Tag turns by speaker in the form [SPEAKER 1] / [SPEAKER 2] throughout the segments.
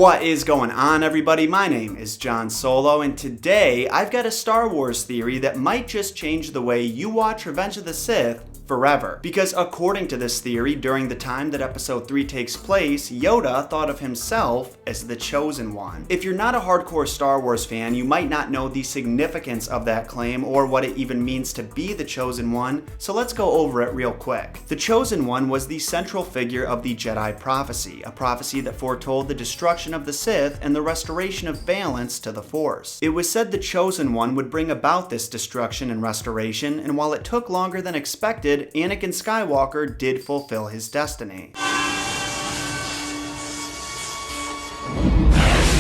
[SPEAKER 1] What is going on, everybody? My name is John Solo, and today I've got a Star Wars theory that might just change the way you watch Revenge of the Sith forever. Because according to this theory, during the time that episode 3 takes place, Yoda thought of himself as the Chosen One. If you're not a hardcore Star Wars fan, you might not know the significance of that claim or what it even means to be the Chosen One, so let's go over it real quick. The Chosen One was the central figure of the Jedi Prophecy, a prophecy that foretold the destruction of the Sith and the restoration of balance to the Force. It was said the Chosen One would bring about this destruction and restoration, and while it took longer than expected, Anakin Skywalker did fulfill his destiny.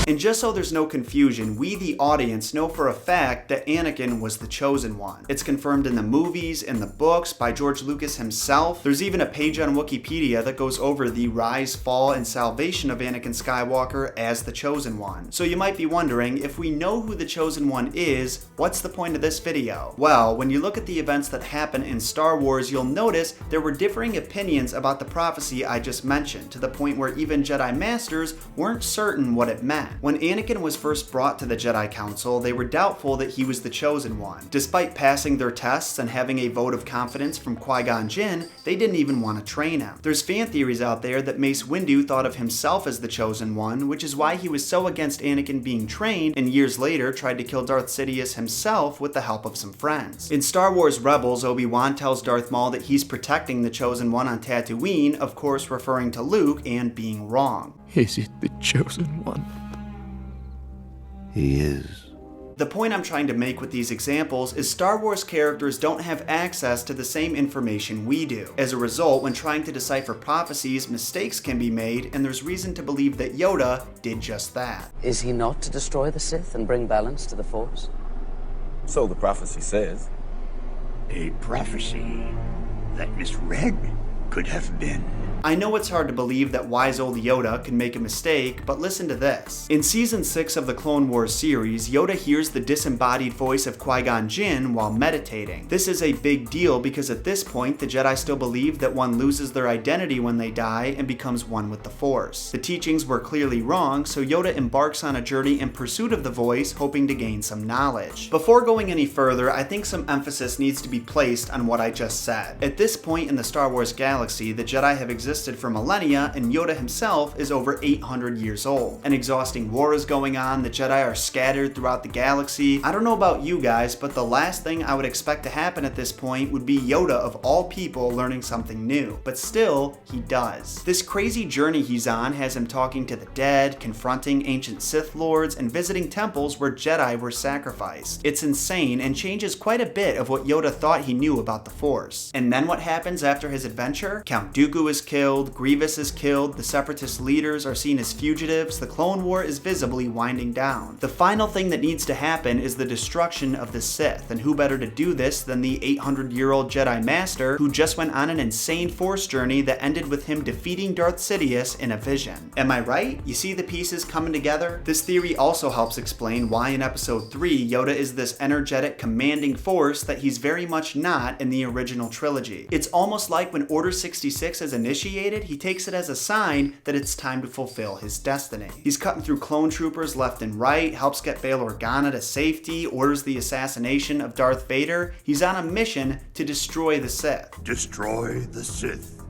[SPEAKER 1] And just so there's no confusion, we the audience know for a fact that Anakin was the Chosen One. It's confirmed in the movies, in the books, by George Lucas himself. There's even a page on Wikipedia that goes over the rise, fall, and salvation of Anakin Skywalker as the Chosen One. So you might be wondering, if we know who the Chosen One is, what's the point of this video? Well, when you look at the events that happen in Star Wars, you'll notice there were differing opinions about the prophecy I just mentioned, to the point where even Jedi Masters weren't certain what it meant. When Anakin was first brought to the Jedi Council, they were doubtful that he was the Chosen One. Despite passing their tests and having a vote of confidence from Qui-Gon Jinn, they didn't even want to train him. There's fan theories out there that Mace Windu thought of himself as the Chosen One, which is why he was so against Anakin being trained, and years later tried to kill Darth Sidious himself with the help of some friends. In Star Wars Rebels, Obi-Wan tells Darth Maul that he's protecting the Chosen One on Tatooine, of course referring to Luke and being wrong.
[SPEAKER 2] Is it the Chosen One?
[SPEAKER 3] He is.
[SPEAKER 1] The point I'm trying to make with these examples is Star Wars characters don't have access to the same information we do. As a result, when trying to decipher prophecies, mistakes can be made, and there's reason to believe that Yoda did just that.
[SPEAKER 4] Is he not to destroy the Sith and bring balance to the Force?
[SPEAKER 5] So the prophecy says.
[SPEAKER 3] A prophecy that misread could have been.
[SPEAKER 1] I know it's hard to believe that wise old Yoda could make a mistake, but listen to this. In Season 6 of the Clone Wars series, Yoda hears the disembodied voice of Qui-Gon Jinn while meditating. This is a big deal because at this point, the Jedi still believe that one loses their identity when they die and becomes one with the Force. The teachings were clearly wrong, so Yoda embarks on a journey in pursuit of the voice, hoping to gain some knowledge. Before going any further, I think some emphasis needs to be placed on what I just said. At this point in the Star Wars galaxy, the Jedi have existed for millennia, and Yoda himself is over 800 years old. An exhausting war is going on, the Jedi are scattered throughout the galaxy. I don't know about you guys, but the last thing I would expect to happen at this point would be Yoda of all people learning something new. But still, he does. This crazy journey he's on has him talking to the dead, confronting ancient Sith lords, and visiting temples where Jedi were sacrificed. It's insane and changes quite a bit of what Yoda thought he knew about the Force. And then what happens after his adventure? Count Dooku is killed, Grievous is killed, the Separatist leaders are seen as fugitives, the Clone War is visibly winding down. The final thing that needs to happen is the destruction of the Sith, and who better to do this than the 800-year-old Jedi Master who just went on an insane Force journey that ended with him defeating Darth Sidious in a vision. Am I right? You see the pieces coming together? This theory also helps explain why in episode 3 Yoda is this energetic, commanding force that he's very much not in the original trilogy. It's almost like when Order 66 is initiated, he takes it as a sign that it's time to fulfill his destiny. He's cutting through clone troopers left and right, helps get Bail Organa to safety, orders the assassination of Darth Vader. He's on a mission to destroy the Sith.
[SPEAKER 3] Destroy the Sith.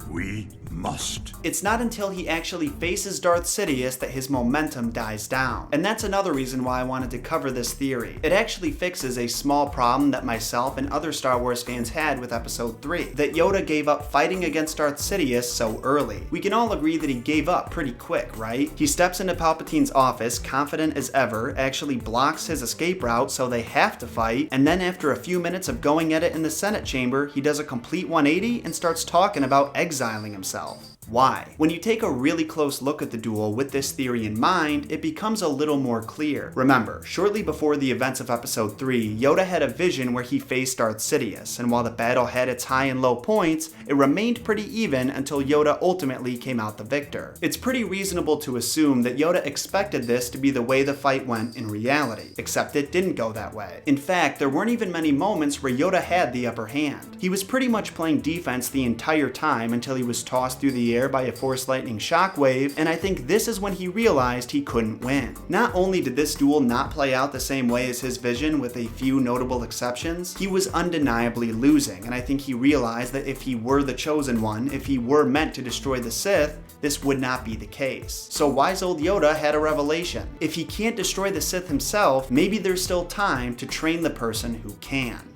[SPEAKER 3] We must.
[SPEAKER 1] It's not until he actually faces Darth Sidious that his momentum dies down. And that's another reason why I wanted to cover this theory. It actually fixes a small problem that myself and other Star Wars fans had with episode 3, that Yoda gave up fighting against Darth Sidious so early. We can all agree that he gave up pretty quick, right? He steps into Palpatine's office, confident as ever, actually blocks his escape route so they have to fight, and then after a few minutes of going at it in the Senate chamber, he does a complete 180 and starts talking about exiling himself. Why? When you take a really close look at the duel with this theory in mind, it becomes a little more clear. Remember, shortly before the events of episode 3, Yoda had a vision where he faced Darth Sidious, and while the battle had its high and low points, it remained pretty even until Yoda ultimately came out the victor. It's pretty reasonable to assume that Yoda expected this to be the way the fight went in reality, except it didn't go that way. In fact, there weren't even many moments where Yoda had the upper hand. He was pretty much playing defense the entire time until he was tossed through the air midair by a Force Lightning shockwave, and I think this is when he realized he couldn't win. Not only did this duel not play out the same way as his vision with a few notable exceptions, he was undeniably losing, and I think he realized that if he were the chosen one, if he were meant to destroy the Sith, this would not be the case. So wise old Yoda had a revelation. If he can't destroy the Sith himself, maybe there's still time to train the person who can.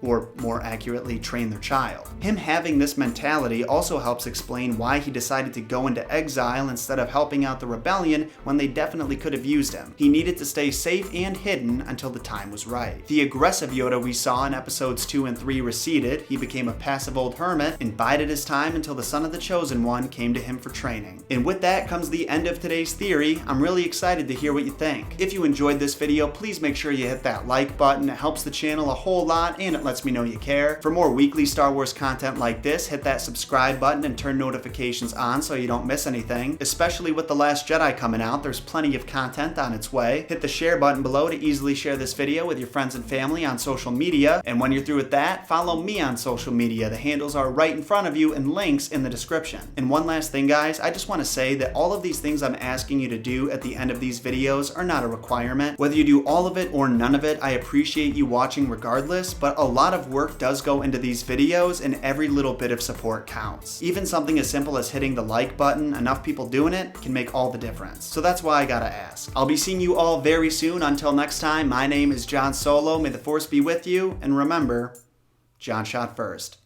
[SPEAKER 1] Or more accurately, train their child. Him having this mentality also helps explain why he decided to go into exile instead of helping out the rebellion when they definitely could have used him. He needed to stay safe and hidden until the time was right. The aggressive Yoda we saw in episodes 2 and 3 receded, he became a passive old hermit and bided his time until the son of the chosen one came to him for training. And with that comes the end of today's theory. I'm really excited to hear what you think. If you enjoyed this video, please make sure you hit that like button. It helps the channel a whole lot and it lets me know you care. For more weekly Star Wars content like this, hit that subscribe button and turn notifications on so you don't miss anything. Especially with The Last Jedi coming out, there's plenty of content on its way. Hit the share button below to easily share this video with your friends and family on social media. And when you're through with that, follow me on social media. The handles are right in front of you and links in the description. And one last thing, guys, I just want to say that all of these things I'm asking you to do at the end of these videos are not a requirement. Whether you do all of it or none of it, I appreciate you watching regardless, but a lot of work does go into these videos and every little bit of support counts. Even something as simple as hitting the like button, enough people doing it can make all the difference. So that's why I gotta ask. I'll be seeing you all very soon. Until next time, my name is John Solo. May the Force be with you, and remember, John shot first.